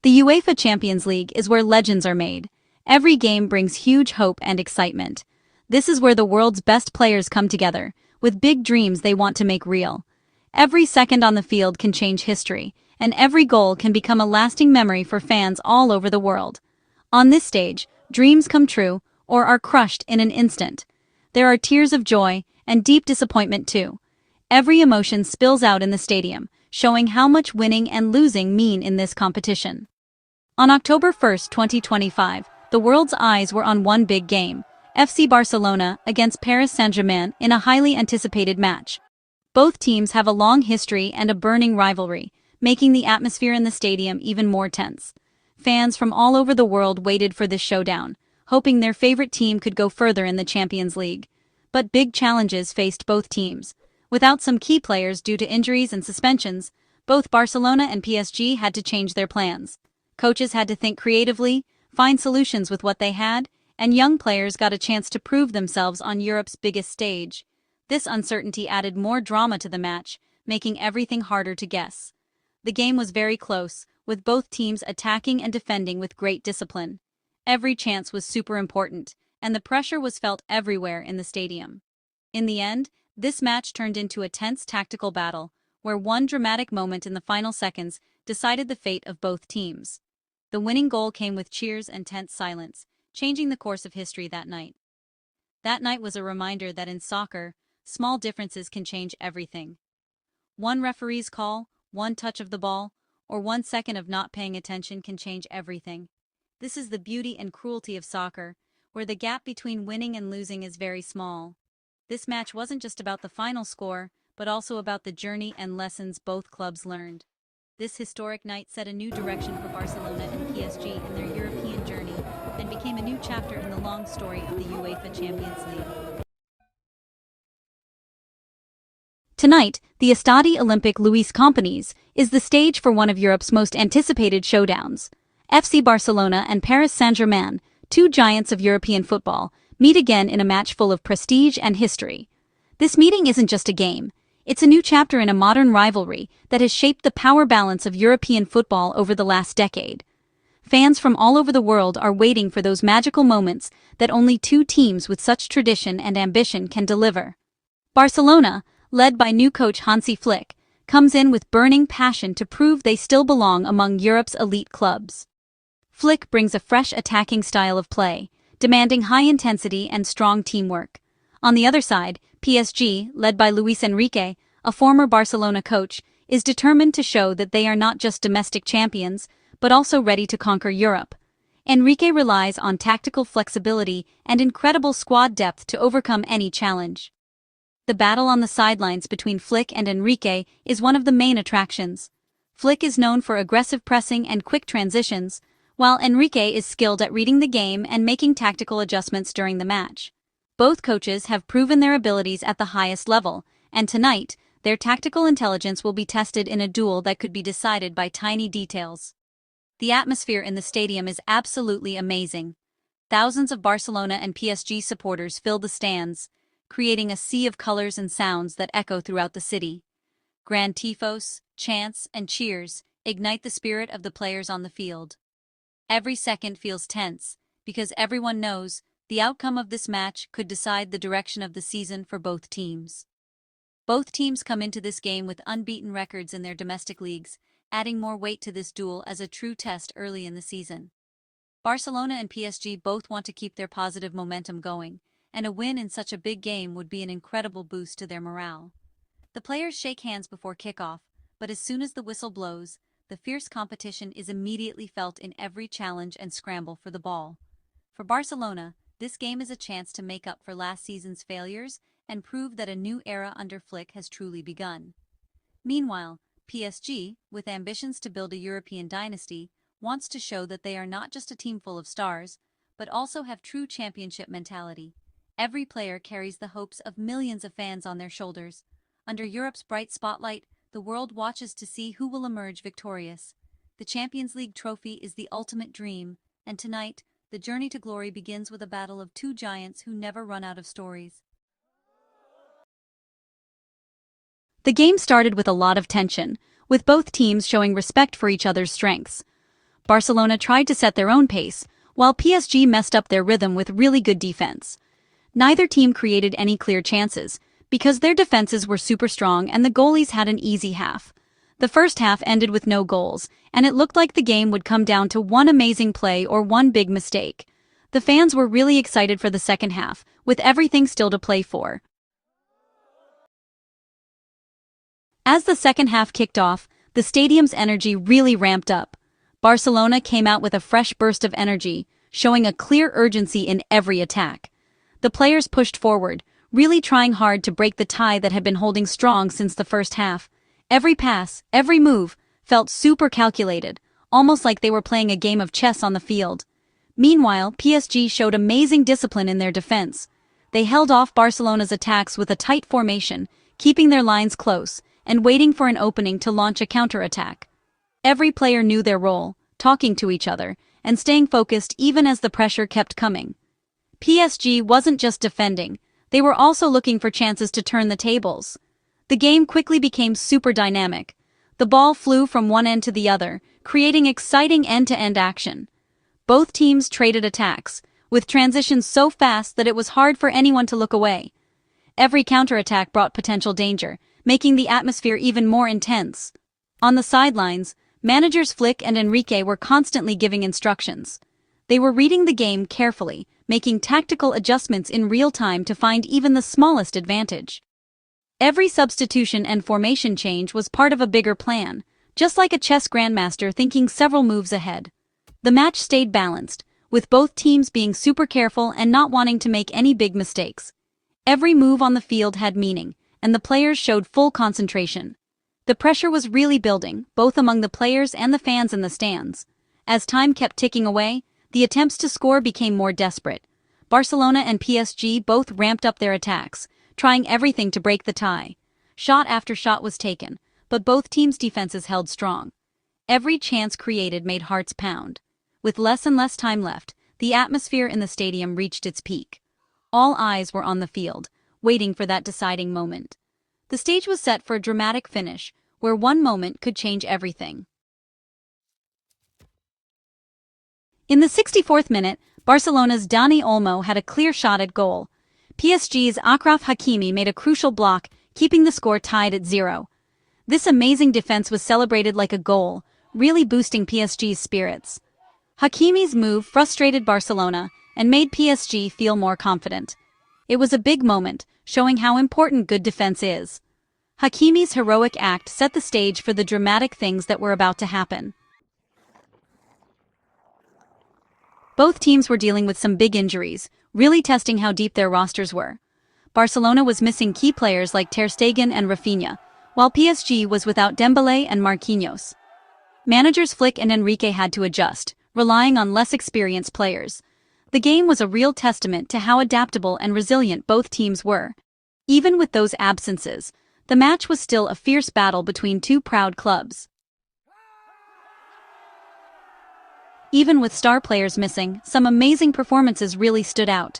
The UEFA Champions League is where legends are made. Every game brings huge hope and excitement. This is where the world's best players come together, with big dreams they want to make real. Every second on the field can change history, and every goal can become a lasting memory for fans all over the world. On this stage, dreams come true, or are crushed in an instant. There are tears of joy, and deep disappointment too. Every emotion spills out in the stadium, showing how much winning and losing mean in this competition. On October 1, 2025, the world's eyes were on one big game, FC Barcelona against Paris Saint-Germain in a highly anticipated match. Both teams have a long history and a burning rivalry, making the atmosphere in the stadium even more tense. Fans from all over the world waited for this showdown, hoping their favorite team could go further in the Champions League. But big challenges faced both teams. Without some key players due to injuries and suspensions, both Barcelona and PSG had to change their plans. Coaches had to think creatively, find solutions with what they had, and young players got a chance to prove themselves on Europe's biggest stage. This uncertainty added more drama to the match, making everything harder to guess. The game was very close, with both teams attacking and defending with great discipline. Every chance was super important, and the pressure was felt everywhere in the stadium. In the end, this match turned into a tense tactical battle, where one dramatic moment in the final seconds decided the fate of both teams. The winning goal came with cheers and tense silence, changing the course of history that night. That night was a reminder that in soccer, small differences can change everything. One referee's call, one touch of the ball, or 1 second of not paying attention can change everything. This is the beauty and cruelty of soccer, where the gap between winning and losing is very small. This match wasn't just about the final score, but also about the journey and lessons both clubs learned. This historic night set a new direction for Barcelona and PSG in their European journey and became a new chapter in the long story of the UEFA Champions League. Tonight, the Estadi Olympic Luis Companys is the stage for one of Europe's most anticipated showdowns. FC Barcelona and Paris Saint-Germain, two giants of European football, meet again in a match full of prestige and history. This meeting isn't just a game. It's a new chapter in a modern rivalry that has shaped the power balance of European football over the last decade. Fans from all over the world are waiting for those magical moments that only two teams with such tradition and ambition can deliver. Barcelona, led by new coach Hansi Flick, comes in with burning passion to prove they still belong among Europe's elite clubs. Flick brings a fresh attacking style of play, demanding high intensity and strong teamwork. On the other side, PSG, led by Luis Enrique, a former Barcelona coach, is determined to show that they are not just domestic champions, but also ready to conquer Europe. Enrique relies on tactical flexibility and incredible squad depth to overcome any challenge. The battle on the sidelines between Flick and Enrique is one of the main attractions. Flick is known for aggressive pressing and quick transitions, while Enrique is skilled at reading the game and making tactical adjustments during the match. Both coaches have proven their abilities at the highest level, and tonight, their tactical intelligence will be tested in a duel that could be decided by tiny details. The atmosphere in the stadium is absolutely amazing. Thousands of Barcelona and PSG supporters fill the stands, creating a sea of colors and sounds that echo throughout the city. Grand tifos, chants, and cheers ignite the spirit of the players on the field. Every second feels tense, because everyone knows the outcome of this match could decide the direction of the season for both teams. Both teams come into this game with unbeaten records in their domestic leagues, adding more weight to this duel as a true test early in the season. Barcelona and PSG both want to keep their positive momentum going, and a win in such a big game would be an incredible boost to their morale. The players shake hands before kickoff, but as soon as the whistle blows, the fierce competition is immediately felt in every challenge and scramble for the ball. For Barcelona, this game is a chance to make up for last season's failures and prove that a new era under Flick has truly begun. Meanwhile, PSG, with ambitions to build a European dynasty, wants to show that they are not just a team full of stars, but also have true championship mentality. Every player carries the hopes of millions of fans on their shoulders. Under Europe's bright spotlight, the world watches to see who will emerge victorious. The Champions League trophy is the ultimate dream, and tonight, the journey to glory begins with a battle of two giants who never run out of stories. The game started with a lot of tension, with both teams showing respect for each other's strengths. Barcelona tried to set their own pace, while PSG messed up their rhythm with really good defense. Neither team created any clear chances, because their defenses were super strong and the goalies had an easy half. The first half ended with no goals, and it looked like the game would come down to one amazing play or one big mistake. The fans were really excited for the second half, with everything still to play for. As the second half kicked off, the stadium's energy really ramped up. Barcelona came out with a fresh burst of energy, showing a clear urgency in every attack. The players pushed forward, really trying hard to break the tie that had been holding strong since the first half. Every pass, every move, felt super calculated, almost like they were playing a game of chess on the field. Meanwhile, PSG showed amazing discipline in their defense. They held off Barcelona's attacks with a tight formation, keeping their lines close, and waiting for an opening to launch a counter-attack. Every player knew their role, talking to each other, and staying focused even as the pressure kept coming. PSG wasn't just defending, they were also looking for chances to turn the tables. The game quickly became super dynamic. The ball flew from one end to the other, creating exciting end-to-end action. Both teams traded attacks, with transitions so fast that it was hard for anyone to look away. Every counterattack brought potential danger, making the atmosphere even more intense. On the sidelines, managers Flick and Enrique were constantly giving instructions. They were reading the game carefully, making tactical adjustments in real time to find even the smallest advantage. Every substitution and formation change was part of a bigger plan, just like a chess grandmaster thinking several moves ahead. The match stayed balanced, with both teams being super careful and not wanting to make any big mistakes. Every move on the field had meaning, and the players showed full concentration. The pressure was really building, both among the players and the fans in the stands. As time kept ticking away, the attempts to score became more desperate. Barcelona and PSG both ramped up their attacks, trying everything to break the tie. Shot after shot was taken, but both teams' defenses held strong. Every chance created made hearts pound. With less and less time left, the atmosphere in the stadium reached its peak. All eyes were on the field, waiting for that deciding moment. The stage was set for a dramatic finish, where one moment could change everything. In the 64th minute, Barcelona's Dani Olmo had a clear shot at goal. PSG's Achraf Hakimi made a crucial block, keeping the score tied at 0. This amazing defense was celebrated like a goal, really boosting PSG's spirits. Hakimi's move frustrated Barcelona and made PSG feel more confident. It was a big moment, showing how important good defense is. Hakimi's heroic act set the stage for the dramatic things that were about to happen. Both teams were dealing with some big injuries, really testing how deep their rosters were. Barcelona was missing key players like Ter Stegen and Rafinha, while PSG was without Dembélé and Marquinhos. Managers Flick and Enrique had to adjust, relying on less experienced players. The game was a real testament to how adaptable and resilient both teams were. Even with those absences, the match was still a fierce battle between two proud clubs. Even with star players missing, some amazing performances really stood out.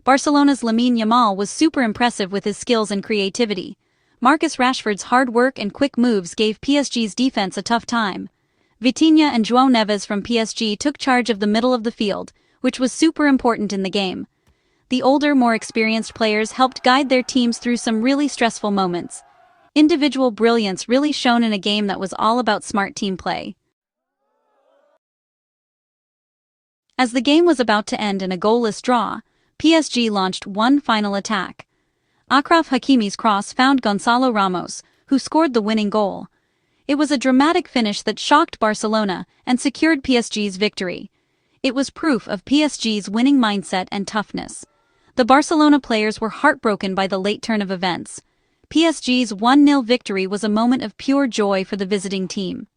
Barcelona's Lamine Yamal was super impressive with his skills and creativity. Marcus Rashford's hard work and quick moves gave PSG's defense a tough time. Vitinha and João Neves from PSG took charge of the middle of the field, which was super important in the game. The older, more experienced players helped guide their teams through some really stressful moments. Individual brilliance really shone in a game that was all about smart team play. As the game was about to end in a goalless draw, PSG launched one final attack. Achraf Hakimi's cross found Gonçalo Ramos, who scored the winning goal. It was a dramatic finish that shocked Barcelona and secured PSG's victory. It was proof of PSG's winning mindset and toughness. The Barcelona players were heartbroken by the late turn of events. PSG's 1-0 victory was a moment of pure joy for the visiting team.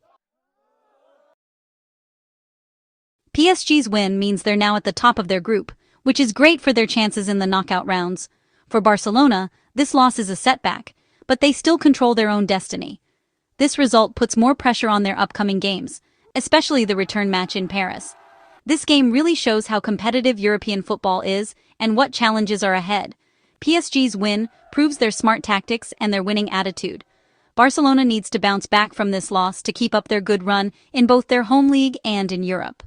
PSG's win means they're now at the top of their group, which is great for their chances in the knockout rounds. For Barcelona, this loss is a setback, but they still control their own destiny. This result puts more pressure on their upcoming games, especially the return match in Paris. This game really shows how competitive European football is and what challenges are ahead. PSG's win proves their smart tactics and their winning attitude. Barcelona needs to bounce back from this loss to keep up their good run in both their home league and in Europe.